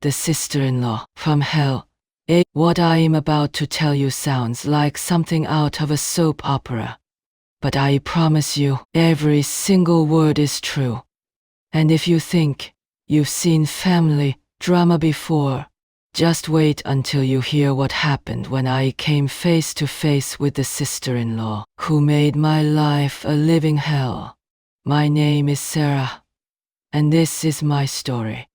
the sister-in-law from hell. What I am about to tell you sounds like something out of a soap opera. But I promise you, every single word is true. And if you think you've seen family drama before, just wait until you hear what happened when I came face to face with the sister-in-law who made my life a living hell. My name is Sarah, and this is my story.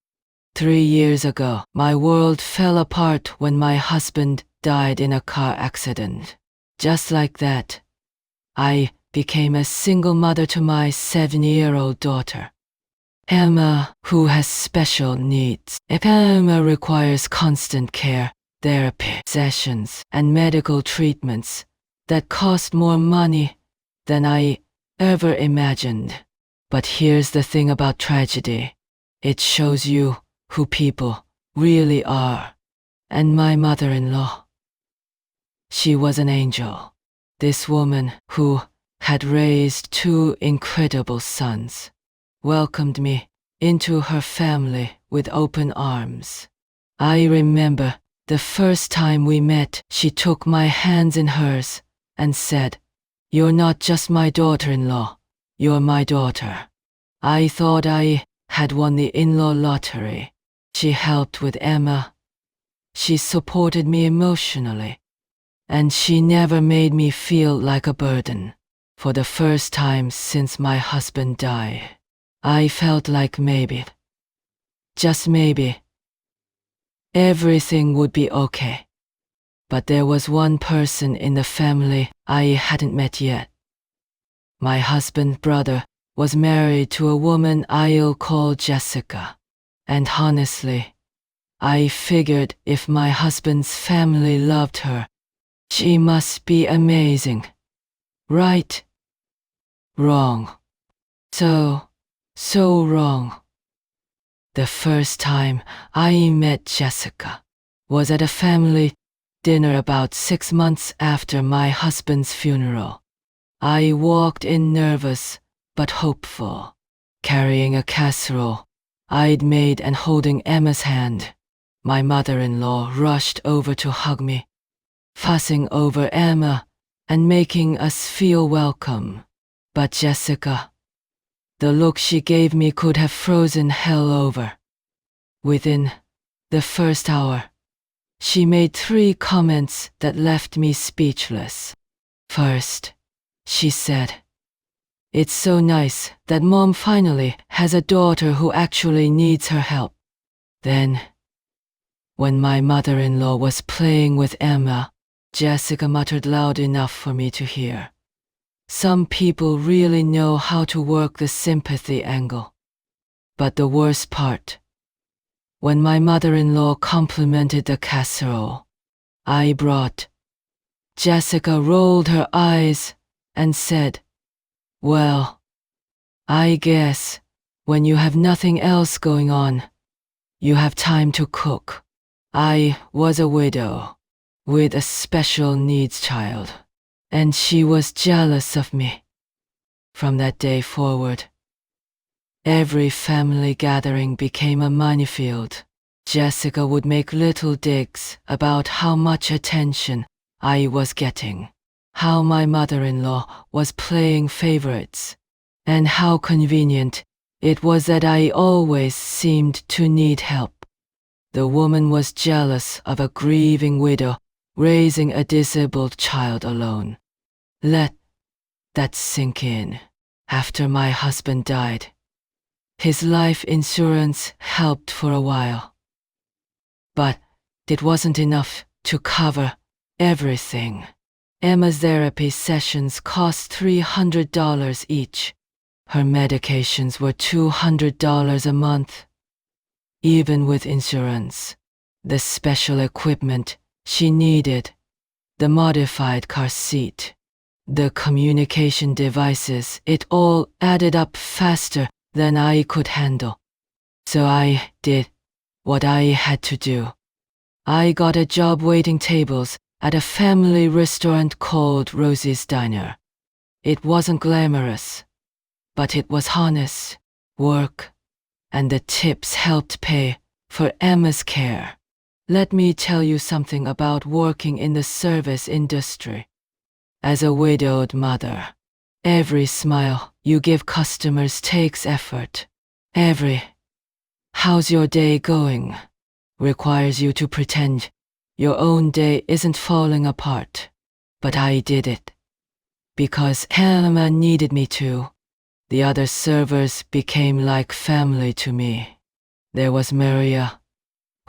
3 years ago, my world fell apart when my husband died in a car accident. Just like that, I became a single mother to my 7-year-old daughter, Emma, who has special needs. Emma requires constant care, therapy sessions, and medical treatments that cost more money than I ever imagined. But here's the thing about tragedy. It shows you who people really are. And my mother-in-law, she was an angel. This woman who had raised 2 incredible sons welcomed me into her family with open arms. I remember the first time we met, she took my hands in hers and said, "You're not just my daughter-in-law, you're my daughter." I thought I had won the in-law lottery. She helped with Emma. She supported me emotionally. And she never made me feel like a burden. For the first time since my husband died, I felt like maybe, just maybe, everything would be okay. But there was one person in the family I hadn't met yet. My husband's brother was married to a woman I'll call Jessica. And honestly, I figured if my husband's family loved her, she must be amazing. Right? Wrong. So wrong. The first time I met Jessica was at a family dinner about 6 months after my husband's funeral. I walked in nervous but hopeful, carrying a casserole I'd made and holding Emma's hand. My mother-in-law rushed over to hug me, fussing over Emma and making us feel welcome. But Jessica, the look she gave me could have frozen hell over. Within the first hour, she made 3 comments that left me speechless. First, she said, "It's so nice that Mom finally has a daughter who actually needs her help." Then, when my mother-in-law was playing with Emma, Jessica muttered loud enough for me to hear, "Some people really know how to work the sympathy angle." But the worst part, when my mother-in-law complimented the casserole I brought, Jessica rolled her eyes and said, "Well, I guess when you have nothing else going on, you have time to cook." I was a widow with a special needs child, and she was jealous of me. From that day forward, every family gathering became a minefield. Jessica would make little digs about how much attention I was getting, how my mother-in-law was playing favorites, and how convenient it was that I always seemed to need help. The woman was jealous of a grieving widow raising a disabled child alone. Let that sink in. After my husband died, his life insurance helped for a while. But it wasn't enough to cover everything. Emma's therapy sessions cost $300 each. Her medications were $200 a month. Even with insurance, the special equipment she needed, the modified car seat, the communication devices, it all added up faster than I could handle. So I did what I had to do. I got a job waiting tables at a family restaurant called Rosie's Diner. It wasn't glamorous, but it was honest work, and the tips helped pay for Emma's care. Let me tell you something about working in the service industry. As a widowed mother, every smile you give customers takes effort. Every "How's your day going?" requires you to pretend your own day isn't falling apart. But I did it because Emma needed me to. The other servers became like family to me. There was Maria,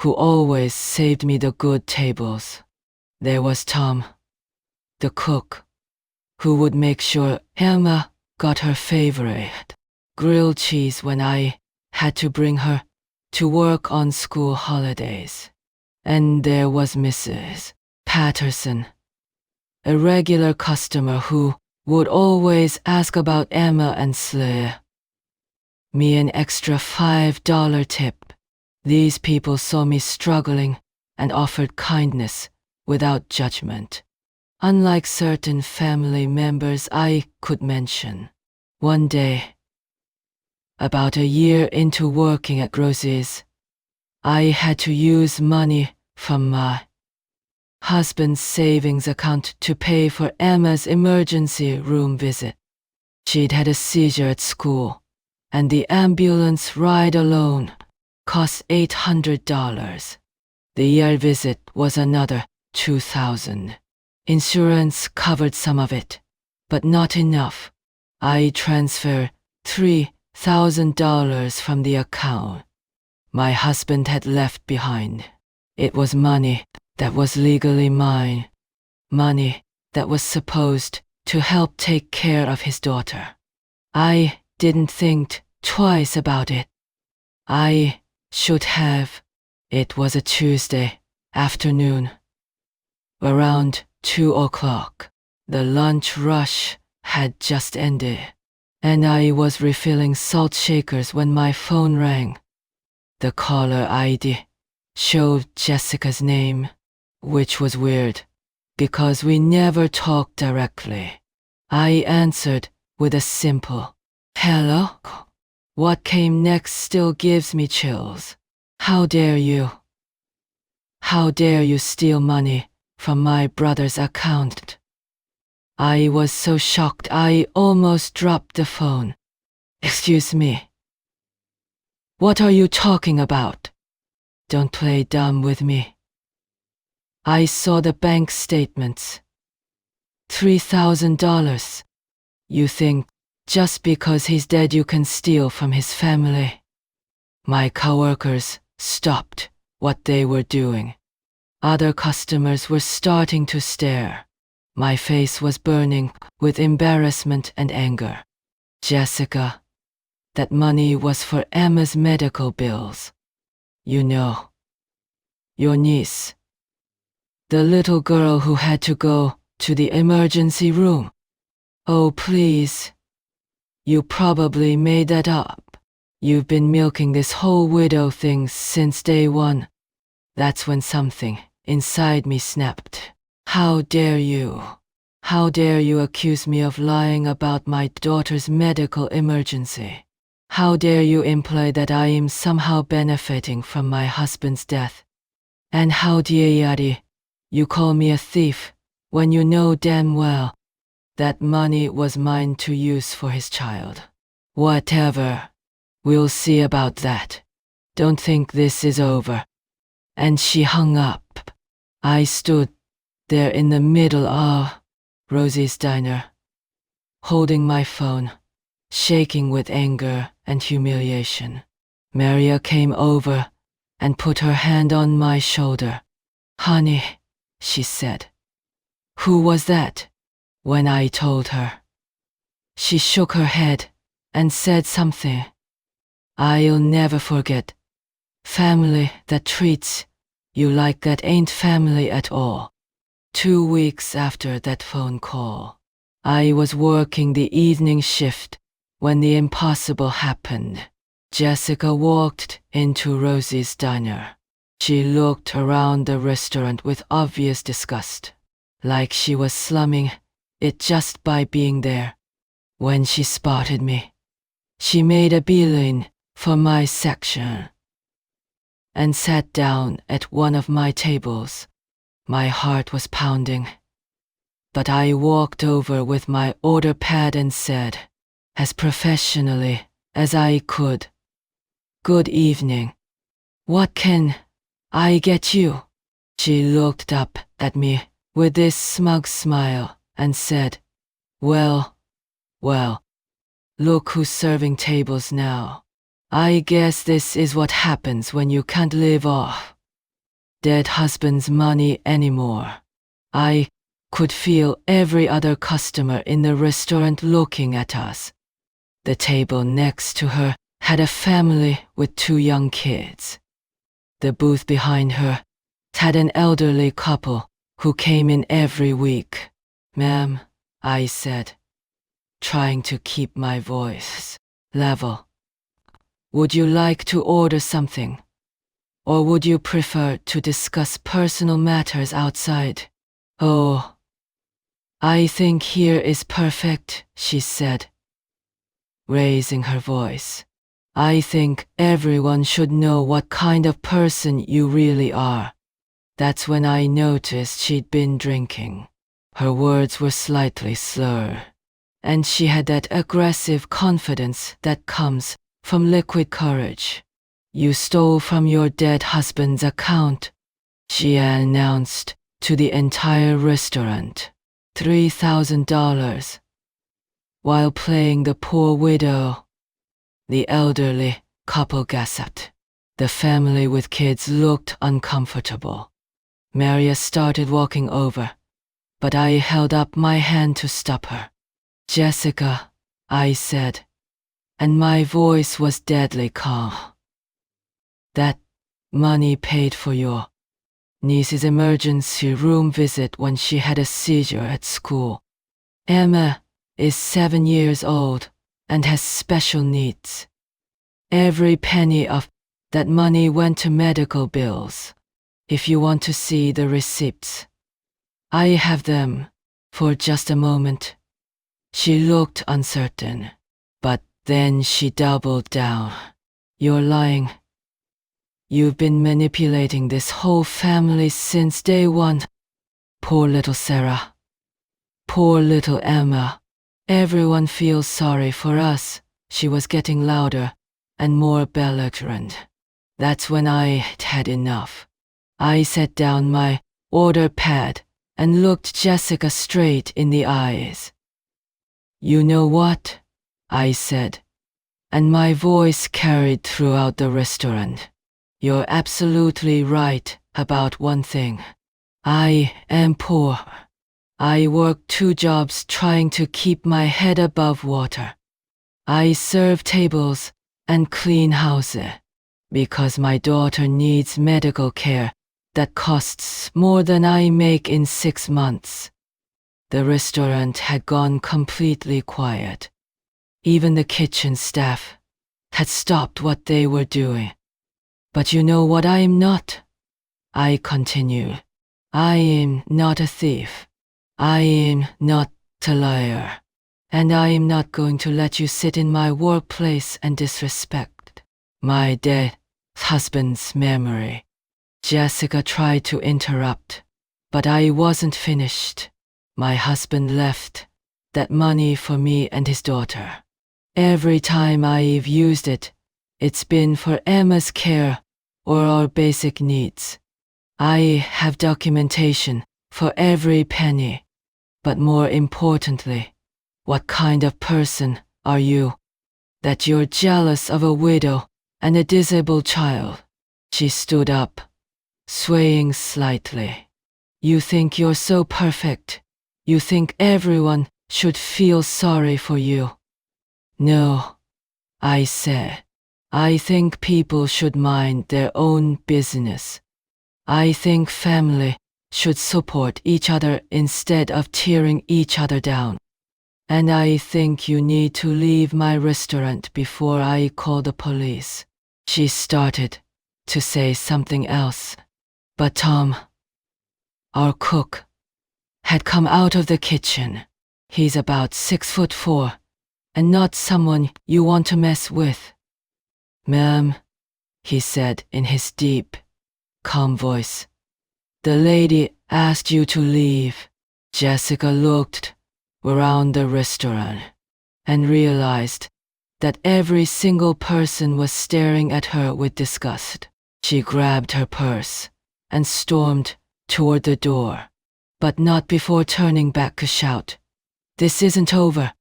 who always saved me the good tables. There was Tom, the cook, who would make sure Emma got her favorite grilled cheese when I had to bring her to work on school holidays. And there was Mrs. Patterson, a regular customer who would always ask about Emma and slay me an extra $5 tip. These people saw me struggling and offered kindness without judgment. Unlike certain family members I could mention. One day, about a year into working at Rosie's, I had to use money from my husband's savings account to pay for Emma's emergency room visit. She'd had a seizure at school, and the ambulance ride alone cost $800. The ER visit was another $2,000. Insurance covered some of it, but not enough. I transferred $3,000 from the account my husband had left behind. It was money that was legally mine, money that was supposed to help take care of his daughter. I didn't think twice about it. I should have. It was a Tuesday afternoon, around 2 o'clock. The lunch rush had just ended, and I was refilling salt shakers when my phone rang. The caller ID showed Jessica's name, which was weird, because we never talked directly. I answered with a simple, "Hello?" What came next still gives me chills. How dare you? How dare you steal money from my brother's account? I was so shocked I almost dropped the phone. "Excuse me. What are you talking about? Don't play dumb with me." I saw the bank statements. $3,000. You think just because he's dead you can steal from his family? My coworkers stopped what they were doing. Other customers were starting to stare. My face was burning with embarrassment and anger. "Jessica, that money was for Emma's medical bills. You know, your niece, the little girl who had to go to the emergency room." "Oh, please. You probably made that up. You've been milking this whole widow thing since day one." That's when something inside me snapped. How dare you? How dare you accuse me of lying about my daughter's medical emergency? How dare you imply that I am somehow benefiting from my husband's death? And how dare you call me a thief when you know damn well that money was mine to use for his child? Whatever. We'll see about that. Don't think this is over. And she hung up. I stood there in the middle of Rosie's diner, holding my phone, shaking with anger and humiliation. Maria came over and put her hand on my shoulder. "Honey," she said. "Who was that?" When I told her, she shook her head and said something I'll never forget. "Family that treats you like that ain't family at all." 2 weeks after that phone call, I was working the evening shift when the impossible happened. Jessica walked into Rosie's diner. She looked around the restaurant with obvious disgust, like she was slumming it just by being there. When she spotted me, she made a beeline for my section. and sat down at one of my tables. My heart was pounding, but I walked over with my order pad and said, as professionally as I could, "Good evening. What can I get you?" She looked up at me with this smug smile and said, well, look who's serving tables now. I guess this is what happens when you can't live off dead husband's money anymore." I could feel every other customer in the restaurant looking at us. The table next to her had a family with 2 young kids. The booth behind her had an elderly couple who came in every week. "Ma'am," I said, trying to keep my voice level, "would you like to order something? Or would you prefer to discuss personal matters outside?" "Oh, I think here is perfect," she said, raising her voice. "I think everyone should know what kind of person you really are." That's when I noticed she'd been drinking. Her words were slightly slurred, and she had that aggressive confidence that comes from liquid courage. "You stole from your dead husband's account," she announced to the entire restaurant. $3,000. While playing the poor widow. The elderly couple gasped. The family with kids looked uncomfortable. Maria started walking over, but I held up my hand to stop her. "Jessica," I said, and my voice was deadly calm. "That money paid for your niece's emergency room visit when she had a seizure at school. Emma is 7 years old and has special needs. Every penny of that money went to medical bills. If you want to see the receipts, I have them." For just a moment, she looked uncertain, but then she doubled down. "You're lying. You've been manipulating this whole family since day one. Poor little Sarah. Poor little Emma. Everyone feels sorry for us." She was getting louder and more belligerent. That's when I had enough. I set down my order pad and looked Jessica straight in the eyes. "You know what?" I said, and my voice carried throughout the restaurant. "You're absolutely right about one thing. I am poor. I work 2 jobs trying to keep my head above water. I serve tables and clean houses because my daughter needs medical care that costs more than I make in 6 months." The restaurant had gone completely quiet. Even the kitchen staff had stopped what they were doing. "But you know what I'm not?" I continued. "I am not a thief. I am not a liar. And I am not going to let you sit in my workplace and disrespect my dead husband's memory." Jessica tried to interrupt, but I wasn't finished. "My husband left that money for me and his daughter. Every time I've used it, it's been for Emma's care or our basic needs. I have documentation for every penny. But more importantly, what kind of person are you that you're jealous of a widow and a disabled child?" She stood up, swaying slightly. "You think you're so perfect. You think everyone should feel sorry for you." "No," I said. "I think people should mind their own business. I think family should support each other instead of tearing each other down. And I think you need to leave my restaurant before I call the police." She started to say something else, but Tom, our cook, had come out of the kitchen. He's about 6'4" and not someone you want to mess with. "Ma'am," he said in his deep, calm voice. The lady asked you to leave. Jessica looked around the restaurant and realized that every single person was staring at her with disgust. She grabbed her purse and stormed toward the door, but not before turning back to shout, "This isn't over."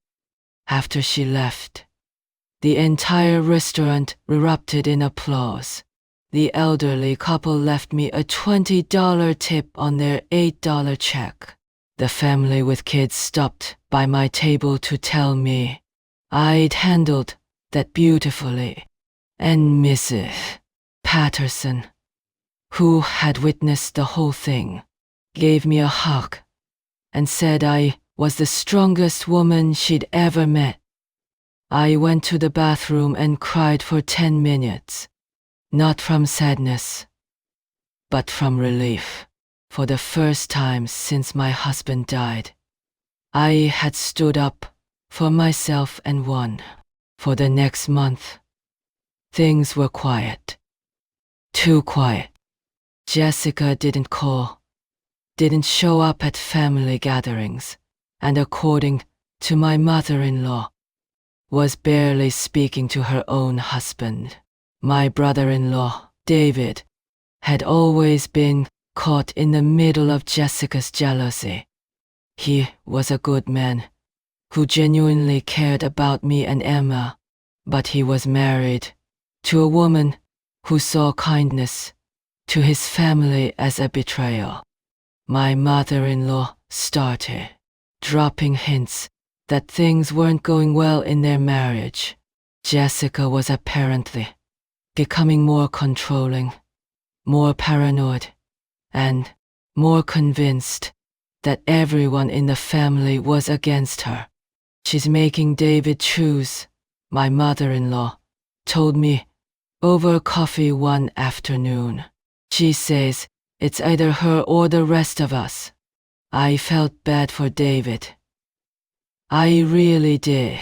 After she left, the entire restaurant erupted in applause. The elderly couple left me a $20 tip on their $8 check. The family with kids stopped by my table to tell me I'd handled that beautifully. And Mrs. Patterson, who had witnessed the whole thing, gave me a hug and said I was the strongest woman she'd ever met. I went to the bathroom and cried for 10 minutes, not from sadness, but from relief. For the first time since my husband died, I had stood up for myself and won. For the next month, things were quiet. Too quiet. Jessica didn't call, didn't show up at family gatherings, and according to my mother-in-law, was barely speaking to her own husband. My brother-in-law, David, had always been caught in the middle of Jessica's jealousy. He was a good man who genuinely cared about me and Emma, but he was married to a woman who saw kindness to his family as a betrayal. My mother-in-law started dropping hints that things weren't going well in their marriage. Jessica was apparently becoming more controlling, more paranoid, and more convinced that everyone in the family was against her. She's making David choose, my mother-in-law told me over coffee one afternoon. She says it's either her or the rest of us. I felt bad for David. I really did,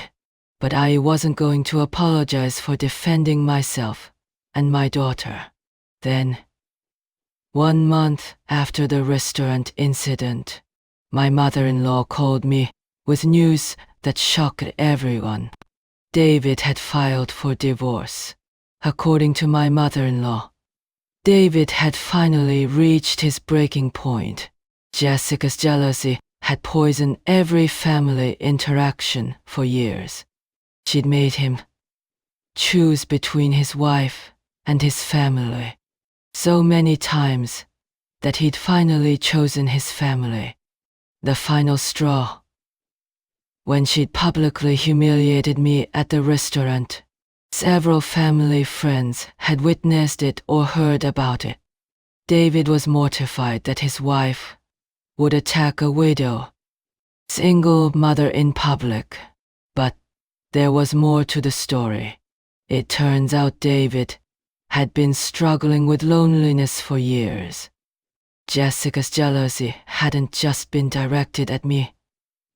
but I wasn't going to apologize for defending myself and my daughter. Then, 1 month after the restaurant incident, my mother-in-law called me with news that shocked everyone. David had filed for divorce. According to my mother-in-law, David had finally reached his breaking point. Jessica's jealousy had poisoned every family interaction for years. She'd made him choose between his wife and his family so many times that he'd finally chosen his family. The final straw, when she'd publicly humiliated me at the restaurant. Several family friends had witnessed it or heard about it. David was mortified that his wife would attack a widow, single mother in public. But there was more to the story. It turns out David had been struggling with loneliness for years. Jessica's jealousy hadn't just been directed at me.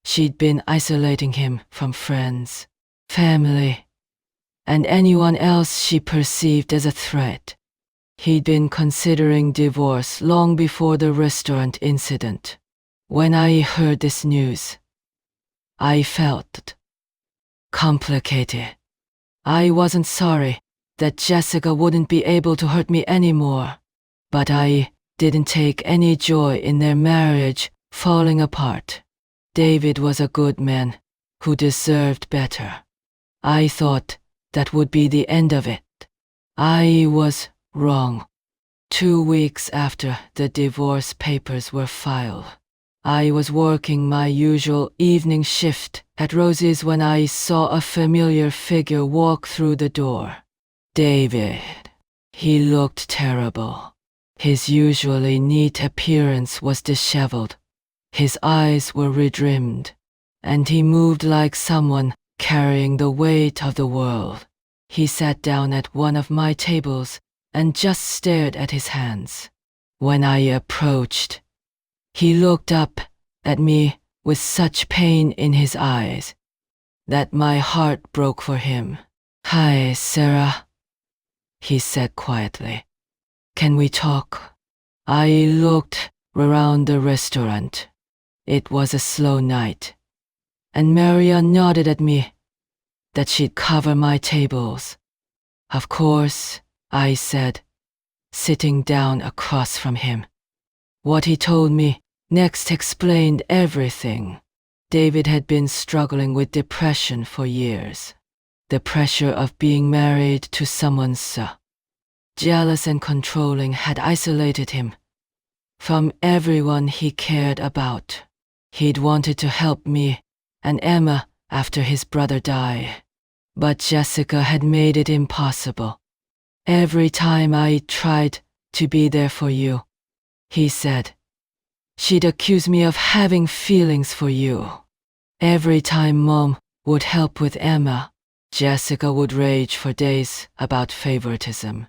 She'd been isolating him from friends, family, and anyone else she perceived as a threat. He'd been considering divorce long before the restaurant incident. When I heard this news, I felt complicated. I wasn't sorry that Jessica wouldn't be able to hurt me anymore, but I didn't take any joy in their marriage falling apart. David was a good man who deserved better. I thought that would be the end of it. I was wrong. 2 weeks after the divorce papers were filed, I was working my usual evening shift at Rosie's when I saw a familiar figure walk through the door. David. He looked terrible. His usually neat appearance was disheveled. His eyes were red-rimmed, and he moved like someone carrying the weight of the world. He sat down at one of my tables and just stared at his hands. When I approached, he looked up at me with such pain in his eyes that my heart broke for him. "Hi, Sarah," he said quietly. Can we talk? I looked around the restaurant. It was a slow night, and Maria nodded at me that she'd cover my tables. Of course, I said, sitting down across from him. What he told me next explained everything. David had been struggling with depression for years. The pressure of being married to someone so jealous and controlling had isolated him from everyone he cared about. He'd wanted to help me and Emma after his brother died, but Jessica had made it impossible. Every time I tried to be there for you, he said, she'd accuse me of having feelings for you. Every time Mom would help with Emma, Jessica would rage for days about favoritism.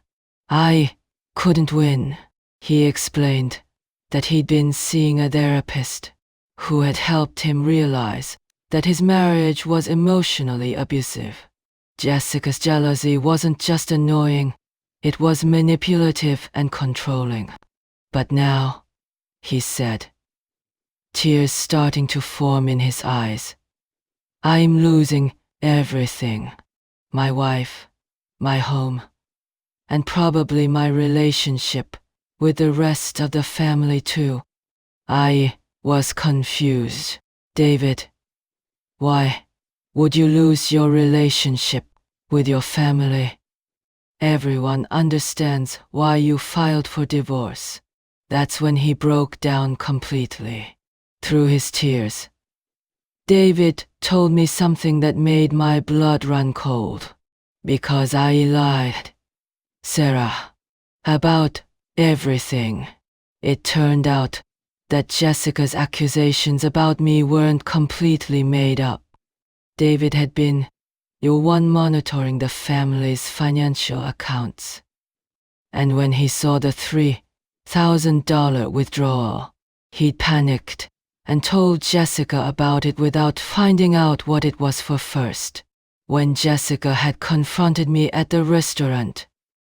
I couldn't win. He explained that he'd been seeing a therapist who had helped him realize that his marriage was emotionally abusive. Jessica's jealousy wasn't just annoying, it was manipulative and controlling. But now, he said, tears starting to form in his eyes, I'm losing everything. My wife, my home, and probably my relationship with the rest of the family too. I was confused. David, why would you lose your relationship with your family? Everyone understands why you filed for divorce. That's when he broke down completely. Through his tears, David told me something that made my blood run cold. Because I lied, Sarah, about everything. It turned out that Jessica's accusations about me weren't completely made up. David had been the one monitoring the family's financial accounts. And when he saw the $3,000 withdrawal, he panicked and told Jessica about it without finding out what it was for first. When Jessica had confronted me at the restaurant,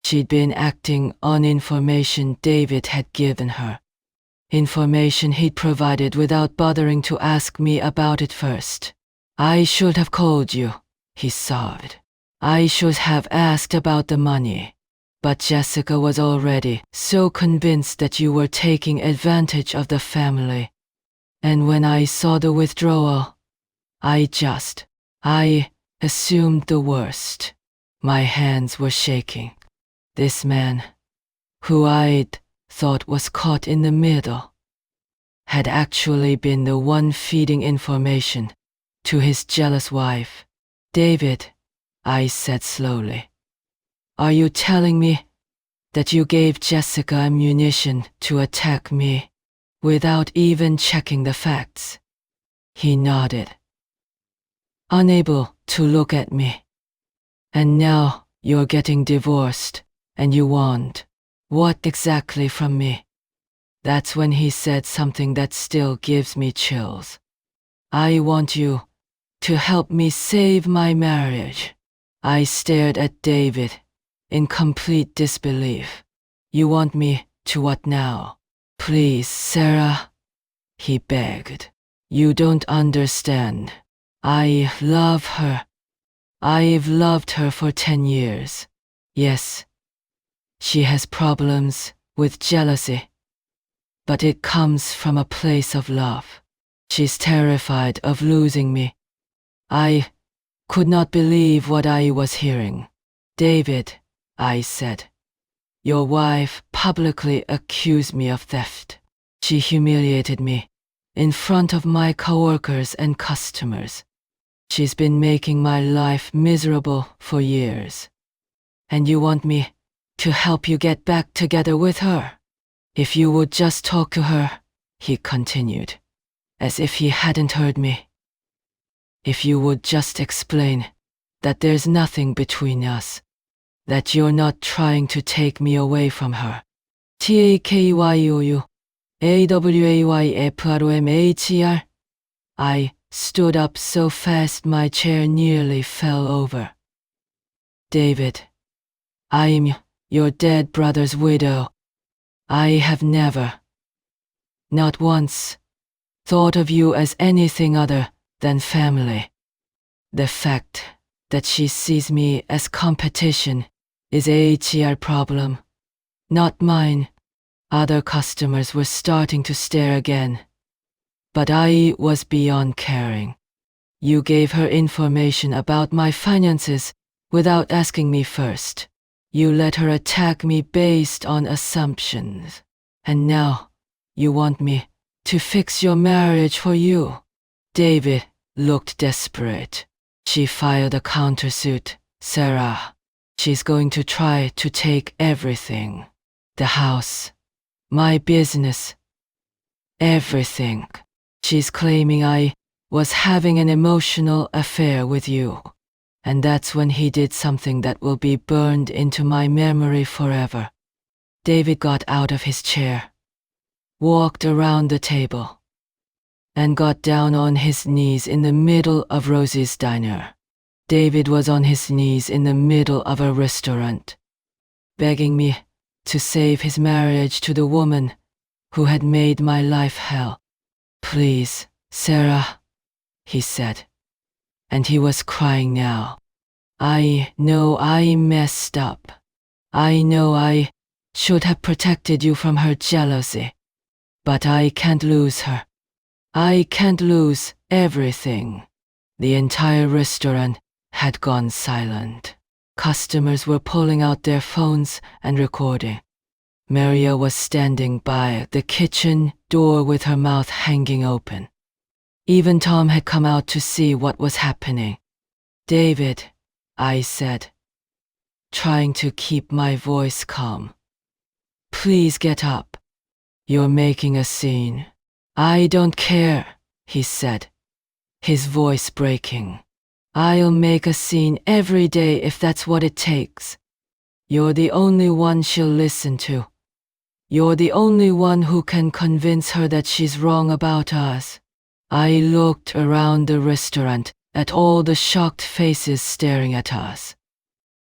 she'd been acting on information David had given her. Information he'd provided without bothering to ask me about it first. I should have called you, he sobbed. I should have asked about the money. But Jessica was already so convinced that you were taking advantage of the family. And when I saw the withdrawal, I assumed the worst. My hands were shaking. This man, who I'd thought was caught in the middle, had actually been the one feeding information to his jealous wife. David, I said slowly, are you telling me that you gave Jessica ammunition to attack me without even checking the facts? He nodded, unable to look at me. And now you're getting divorced, and you want what exactly from me? That's when he said something that still gives me chills. I want you to help me save my marriage. I stared at David in complete disbelief. You want me to what now? Please, Sarah, he begged. You don't understand. I love her. I've loved her for 10 years. Yes, she has problems with jealousy, but it comes from a place of love. She's terrified of losing me. I could not believe what I was hearing. David, I said, your wife publicly accused me of theft. She humiliated me in front of my coworkers and customers. She's been making my life miserable for years. And you want me to help you get back together with her? If you would just talk to her, he continued, as if he hadn't heard me. If you would just explain that there's nothing between us, that you're not trying to take me away from her. TAKYOU AWAYFROMHER. I stood up so fast my chair nearly fell over. David, I'm your dead brother's widow. I have never, not once, thought of you as anything other than family. The fact that she sees me as competition is a HR problem, not mine. Other customers were starting to stare again, but I was beyond caring. You gave her information about my finances without asking me first. You let her attack me based on assumptions. And now, you want me to fix your marriage for you. David looked desperate. She filed a countersuit. Sarah, she's going to try to take everything. The house, my business, everything. She's claiming I was having an emotional affair with you. And that's when he did something that will be burned into my memory forever. David got out of his chair, walked around the table, and got down on his knees in the middle of Rosie's diner. David was on his knees in the middle of a restaurant, begging me to save his marriage to the woman who had made my life hell. Please, Sarah, he said, and he was crying now. I know I messed up. I know I should have protected you from her jealousy. But I can't lose her. I can't lose everything. The entire restaurant had gone silent. Customers were pulling out their phones and recording. Maria was standing by the kitchen door with her mouth hanging open. Even Tom had come out to see what was happening. David, I said, trying to keep my voice calm. Please get up. You're making a scene. I don't care, he said, his voice breaking. I'll make a scene every day if that's what it takes. You're the only one she'll listen to. You're the only one who can convince her that she's wrong about us. I looked around the restaurant at all the shocked faces staring at us.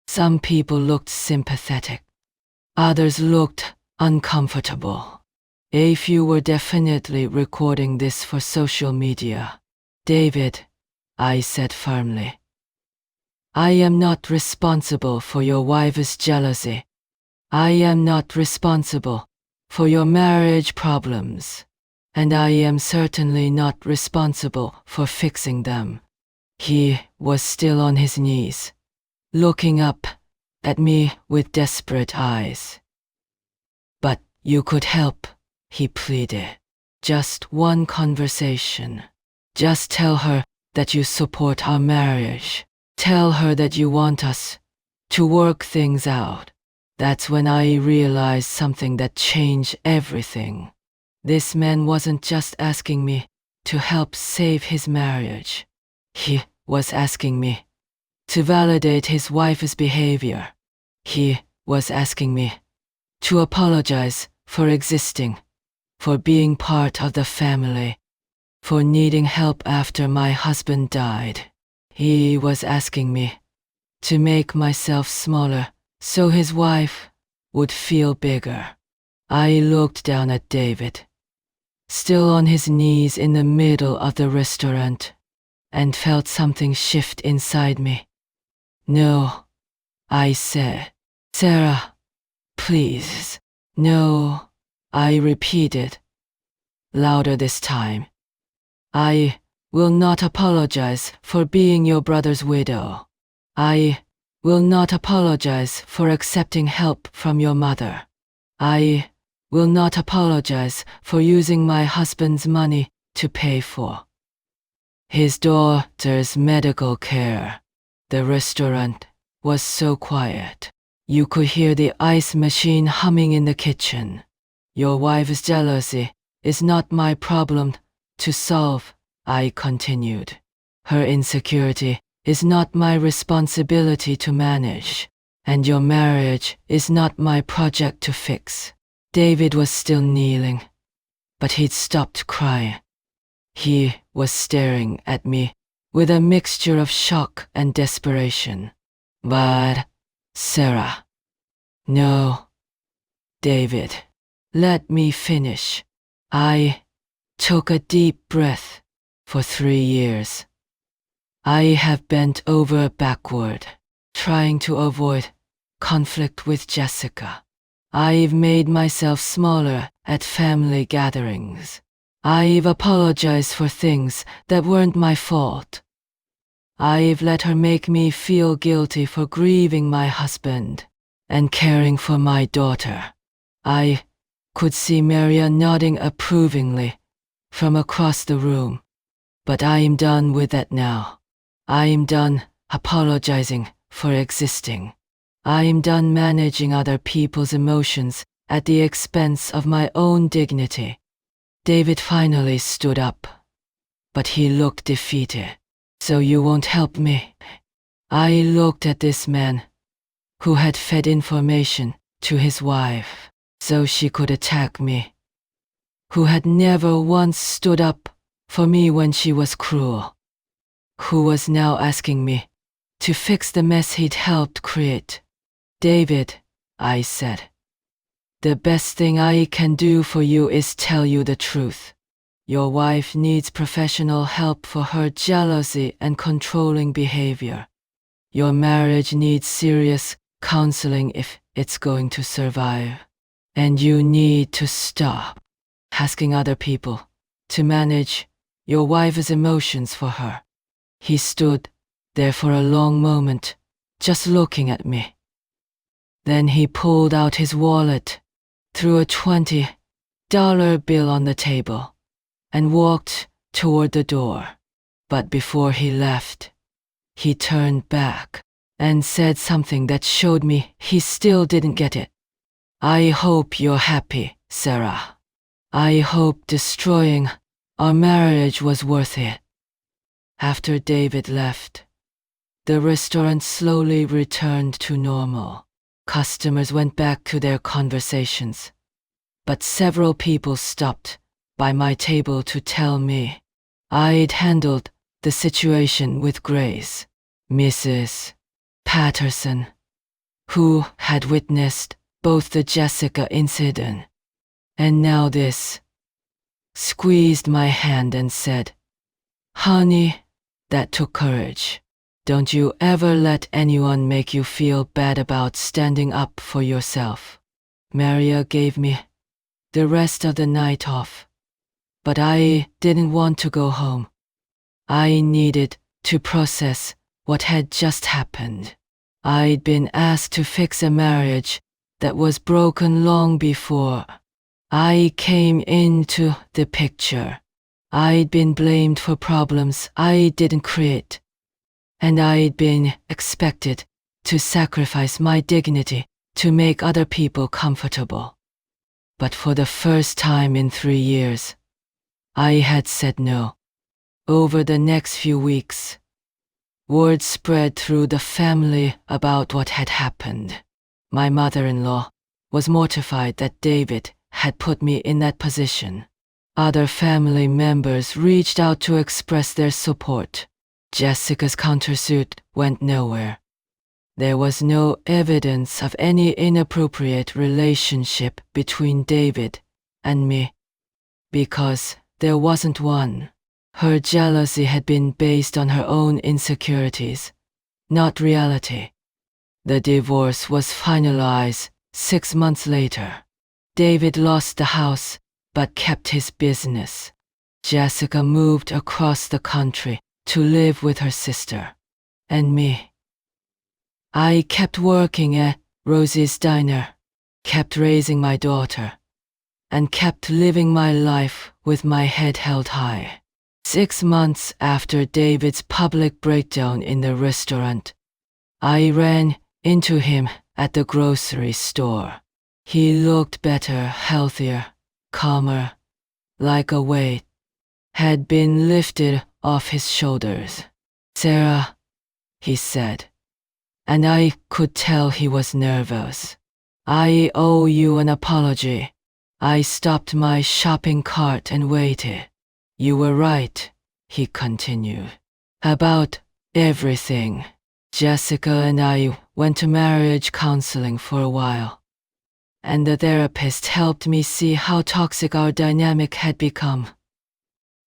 Some people looked sympathetic. Others looked uncomfortable. A few were definitely recording this for social media. David, I said firmly, I am not responsible for your wife's jealousy. I am not responsible for your marriage problems. And I am certainly not responsible for fixing them. He was still on his knees, looking up at me with desperate eyes. But you could help, he pleaded. Just one conversation. Just tell her that you support our marriage. Tell her that you want us to work things out. That's when I realized something that changed everything. This man wasn't just asking me to help save his marriage. He was asking me to validate his wife's behavior. He was asking me to apologize for existing, for being part of the family, for needing help after my husband died. He was asking me to make myself smaller so his wife would feel bigger. I looked down at David, still on his knees in the middle of the restaurant, and felt something shift inside me. No, I said. Sarah, please. No, I repeated, louder this time. I will not apologize for being your brother's widow. I will not apologize for accepting help from your mother. I will not apologize for using my husband's money to pay for his daughter's medical care. The restaurant was so quiet. You could hear the ice machine humming in the kitchen. Your wife's jealousy is not my problem to solve, I continued. Her insecurity is not my responsibility to manage, and your marriage is not my project to fix. David was still kneeling, but he'd stopped crying. He was staring at me with a mixture of shock and desperation. But, Sarah, No, David. Let me finish. I took a deep breath. For 3 years, I have bent over backward, trying to avoid conflict with Jessica. I've made myself smaller at family gatherings. I've apologized for things that weren't my fault. I've let her make me feel guilty for grieving my husband and caring for my daughter. I could see Maria nodding approvingly from across the room. But I'm done with that now. I'm done apologizing for existing. I'm done managing other people's emotions at the expense of my own dignity. David finally stood up, but he looked defeated. So you won't help me? I looked at this man who had fed information to his wife so she could attack me, who had never once stood up for me when she was cruel, who was now asking me to fix the mess he'd helped create. David, I said, the best thing I can do for you is tell you the truth. Your wife needs professional help for her jealousy and controlling behavior. Your marriage needs serious counseling if it's going to survive. And you need to stop asking other people to manage your wife's emotions for her. He stood there for a long moment, just looking at me. Then he pulled out his wallet, threw a $20 bill on the table, and walked toward the door. But before he left, he turned back and said something that showed me he still didn't get it. I hope you're happy, Sarah. I hope destroying our marriage was worth it. After David left, the restaurant slowly returned to normal. Customers went back to their conversations, but several people stopped by my table to tell me I'd handled the situation with grace. Mrs. Patterson, who had witnessed both the Jessica incident and now this, squeezed my hand and said, "Honey, that took courage. Don't you ever let anyone make you feel bad about standing up for yourself." Maria gave me the rest of the night off, but I didn't want to go home. I needed to process what had just happened. I'd been asked to fix a marriage that was broken long before I came into the picture. I'd been blamed for problems I didn't create, and I'd been expected to sacrifice my dignity to make other people comfortable. But for the first time in 3 years, I had said no. Over the next few weeks, word spread through the family about what had happened. My mother-in-law was mortified that David had put me in that position. Other family members reached out to express their support. Jessica's countersuit went nowhere. There was no evidence of any inappropriate relationship between David and me, because there wasn't one. Her jealousy had been based on her own insecurities, not reality. The divorce was finalized 6 months later. David lost the house, but kept his business. Jessica moved across the country to live with her sister. And me, I kept working at Rosie's Diner, kept raising my daughter, and kept living my life with my head held high. 6 months after David's public breakdown in the restaurant, I ran into him at the grocery store. He looked better, healthier, calmer, like a weight had been lifted off his shoulders. "Sarah," he said, and I could tell he was nervous. "I owe you an apology." I stopped my shopping cart and waited. "You were right," he continued, "about everything. Jessica and I went to marriage counseling for a while. and the therapist helped me see how toxic our dynamic had become.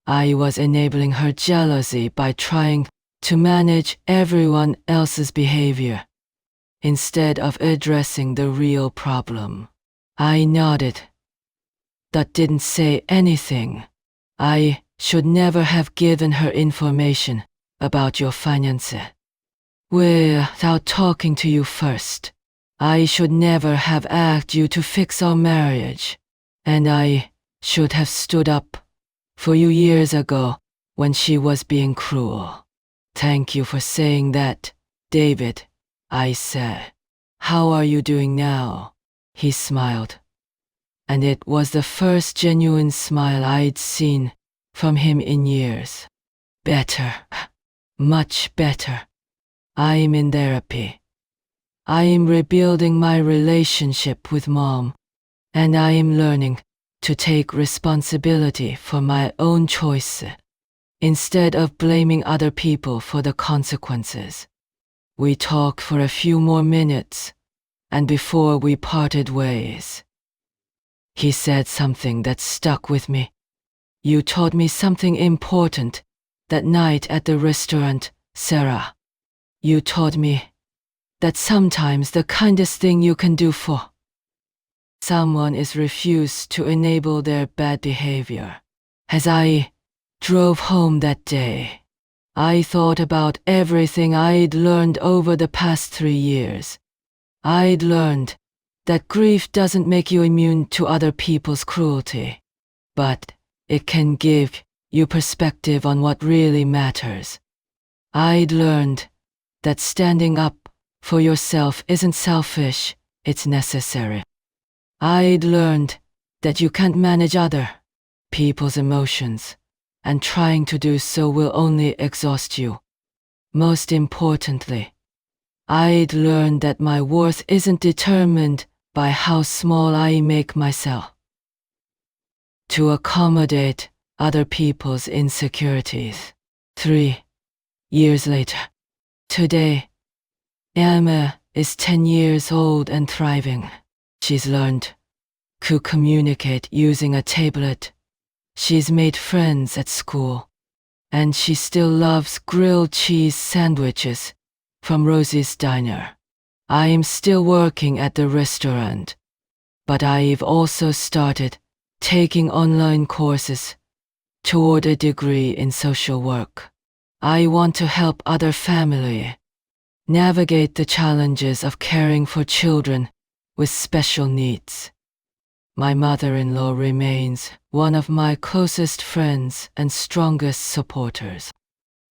I was enabling her jealousy by trying to manage everyone else's behavior, instead of addressing the real problem. I nodded, but didn't say anything. I should never have given her information about your finances without talking to you first. I should never have asked you to fix our marriage, and I should have stood up for you years ago when she was being cruel. Thank you for saying that, David, I said. How are you doing now? He smiled, and it was the first genuine smile I'd seen from him in years. Better, much better. I'm in therapy. I am rebuilding my relationship with Mom, and I am learning to take responsibility for my own choices, instead of blaming other people for the consequences. We talked for a few more minutes, and before we parted ways, he said something that stuck with me. You taught me something important that night at the restaurant, Sarah. You taught me that sometimes the kindest thing you can do for someone is refuse to enable their bad behavior. As I drove home that day, I thought about everything I'd learned over the past 3 years. I'd learned that grief doesn't make you immune to other people's cruelty, but it can give you perspective on what really matters. I'd learned that standing up for yourself isn't selfish, it's necessary. I'd learned that you can't manage other people's emotions, and trying to do so will only exhaust you. Most importantly, I'd learned that my worth isn't determined by how small I make myself to accommodate other people's insecurities. 3 years later, today, Emma is 10 years old and thriving. She's learned to communicate using a tablet. She's made friends at school, and she still loves grilled cheese sandwiches from Rosie's Diner. I am still working at the restaurant, but I've also started taking online courses toward a degree in social work. I want to help other families navigate the challenges of caring for children with special needs. My mother-in-law remains one of my closest friends and strongest supporters.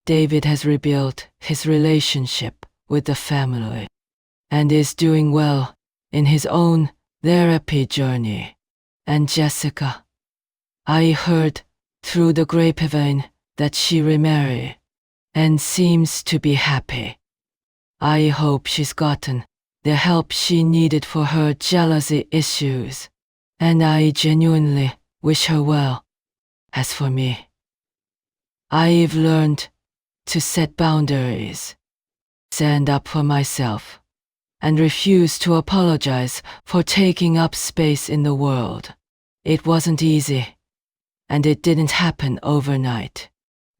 David has rebuilt his relationship with the family and is doing well in his own therapy journey. And Jessica, I heard through the grapevine that she remarried and seems to be happy. I hope she's gotten the help she needed for her jealousy issues, and I genuinely wish her well. As for me, I've learned to set boundaries, stand up for myself, and refuse to apologize for taking up space in the world. It wasn't easy, and it didn't happen overnight,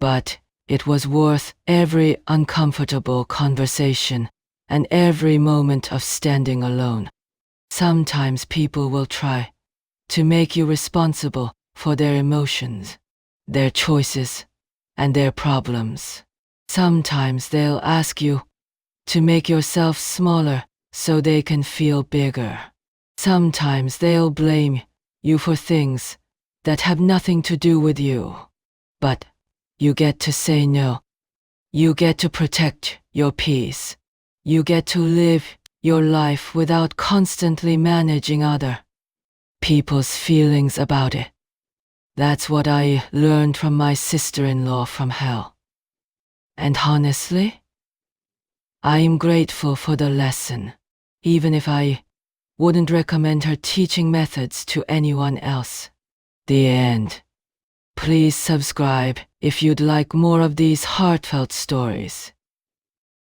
but it was worth every uncomfortable conversation and every moment of standing alone. Sometimes people will try to make you responsible for their emotions, their choices, and their problems. Sometimes they'll ask you to make yourself smaller so they can feel bigger. Sometimes they'll blame you for things that have nothing to do with you. But you get to say no. You get to protect your peace. You get to live your life without constantly managing other people's feelings about it. That's what I learned from my sister-in-law from hell. And honestly, I'm grateful for the lesson, even if I wouldn't recommend her teaching methods to anyone else. The end. Please subscribe if you'd like more of these heartfelt stories.